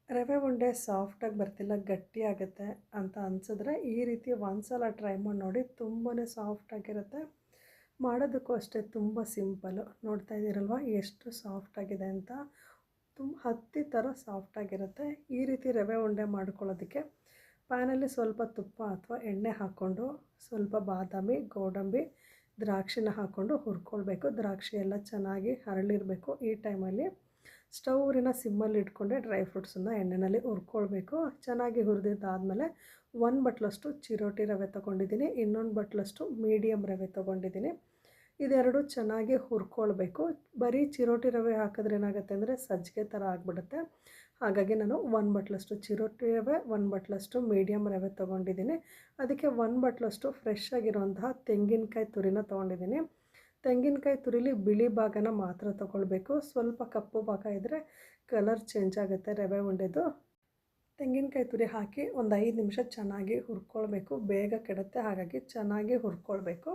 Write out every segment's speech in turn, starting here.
ರವೆ ಉಂಡೆ ಸಾಫ್ಟಾಗಿ ಬರ್ತಿಲ್ಲ, ಗಟ್ಟಿ ಆಗುತ್ತೆ ಅಂತ ಅನಿಸಿದ್ರೆ ಈ ರೀತಿ ಒಂದ್ಸಲ ಟ್ರೈ ಮಾಡಿ ನೋಡಿ. ತುಂಬಾ ಸಾಫ್ಟಾಗಿರುತ್ತೆ. ಮಾಡೋದಕ್ಕೂ ಅಷ್ಟೇ ತುಂಬ ಸಿಂಪಲ್ಲು. ನೋಡ್ತಾ ಇದ್ದೀರಲ್ವ ಎಷ್ಟು ಸಾಫ್ಟಾಗಿದೆ ಅಂತ. ಹತ್ತಿ ಥರ ಸಾಫ್ಟಾಗಿರುತ್ತೆ. ಈ ರೀತಿ ರವೆ ಉಂಡೆ ಮಾಡ್ಕೊಳ್ಳೋದಕ್ಕೆ ಪ್ಯಾನಲ್ಲಿ ಸ್ವಲ್ಪ ತುಪ್ಪ ಅಥವಾ ಎಣ್ಣೆ ಹಾಕ್ಕೊಂಡು ಸ್ವಲ್ಪ ಬಾದಾಮಿ, ಗೋಡಂಬಿ, ದ್ರಾಕ್ಷಿನ ಹಾಕ್ಕೊಂಡು ಹುರ್ಕೊಳ್ಬೇಕು. ದ್ರಾಕ್ಷಿ ಎಲ್ಲ ಚೆನ್ನಾಗಿ ಹರಳಿರಬೇಕು. ಈ ಟೈಮಲ್ಲಿ ಸ್ಟವ್ರಿನ ಸಿಮ್ಮಲ್ಲಿ ಇಟ್ಕೊಂಡೆ ಡ್ರೈ ಫ್ರೂಟ್ಸನ್ನು ಎಣ್ಣೆಯಲ್ಲಿ ಹುರ್ಕೊಳ್ಬೇಕು. ಚೆನ್ನಾಗಿ ಹುರಿದಿದ್ದಾದಮೇಲೆ 1 ಬಟ್ಲಷ್ಟು ಚಿರೋಟಿ ರವೆ ತೊಗೊಂಡಿದ್ದೀನಿ, ಇನ್ನೊಂದು ಬಟ್ಲಷ್ಟು ಮೀಡಿಯಮ್ ರವೆ ತೊಗೊಂಡಿದ್ದೀನಿ. ಇದೆರಡು ಚೆನ್ನಾಗಿ ಹುರ್ಕೊಳ್ಬೇಕು. ಬರೀ ಚಿರೋಟಿ ರವೆ ಹಾಕಿದ್ರೆ ಏನಾಗುತ್ತೆ ಅಂದರೆ ಸಜ್ಜಿಗೆ ಥರ ಆಗಿಬಿಡುತ್ತೆ. ಹಾಗಾಗಿ ನಾನು 1 ಬಟ್ಲಷ್ಟು ಚಿರೋಟಿ ರವೆ, 1 ಬಟ್ಲಷ್ಟು ಮೀಡಿಯಮ್ ರವೆ ತೊಗೊಂಡಿದ್ದೀನಿ. ಅದಕ್ಕೆ 1 ಬಟ್ಲಷ್ಟು ಫ್ರೆಶ್ ಆಗಿರುವಂತಹ ತೆಂಗಿನಕಾಯಿ ತುರಿನ ತೊಗೊಂಡಿದ್ದೀನಿ. ತೆಂಗಿನಕಾಯಿ ತುರಿಲಿ ಬಿಳಿ ಭಾಗನ ಮಾತ್ರ ತೊಗೊಳ್ಬೇಕು. ಸ್ವಲ್ಪ ಕಪ್ಪು ಭಾಗ ಇದ್ದರೆ ಕಲರ್ ಚೇಂಜ್ ಆಗುತ್ತೆ ರವೆ ಉಂಡೆದು. ತೆಂಗಿನಕಾಯಿ ತುರಿ ಹಾಕಿ ಒಂದು 5 ನಿಮಿಷ ಚೆನ್ನಾಗಿ ಹುರ್ಕೊಳ್ಬೇಕು. ಬೇಗ ಕೆಡುತ್ತೆ, ಹಾಗಾಗಿ ಚೆನ್ನಾಗಿ ಹುರ್ಕೊಳ್ಬೇಕು.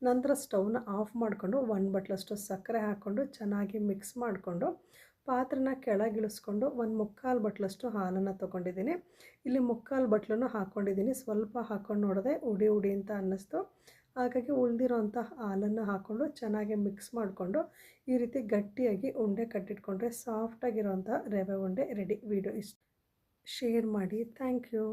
ನಂತರ ಸ್ಟವ್ನ ಆಫ್ ಮಾಡಿಕೊಂಡು 1 ಬಟ್ಲಷ್ಟು ಸಕ್ಕರೆ ಹಾಕ್ಕೊಂಡು ಚೆನ್ನಾಗಿ ಮಿಕ್ಸ್ ಮಾಡಿಕೊಂಡು ಪಾತ್ರನ ಕೆಳಗಿಳಿಸ್ಕೊಂಡು 1/4 ಬಟ್ಲಷ್ಟು ಹಾಲನ್ನು ತೊಗೊಂಡಿದ್ದೀನಿ. ಇಲ್ಲಿ 3/4 ಬಟ್ಲನ್ನು ಹಾಕ್ಕೊಂಡಿದ್ದೀನಿ. ಸ್ವಲ್ಪ ಹಾಕ್ಕೊಂಡು ನೋಡಿದೆ ಉಡಿ ಉಡಿ ಅಂತ ಅನ್ನಿಸ್ತು. ಹಾಗಾಗಿ ಉಳಿದಿರೋಂಥ ಹಾಲನ್ನು ಹಾಕ್ಕೊಂಡು ಚೆನ್ನಾಗಿ ಮಿಕ್ಸ್ ಮಾಡಿಕೊಂಡು ಈ ರೀತಿ ಗಟ್ಟಿಯಾಗಿ ಉಂಡೆ ಕಟ್ಟಿಟ್ಕೊಂಡ್ರೆ ಸಾಫ್ಟಾಗಿರೋಂಥ ರವೆ ಉಂಡೆ ರೆಡಿ. ವಿಡಿಯೋ ಶೇರ್ ಮಾಡಿ. Thank you.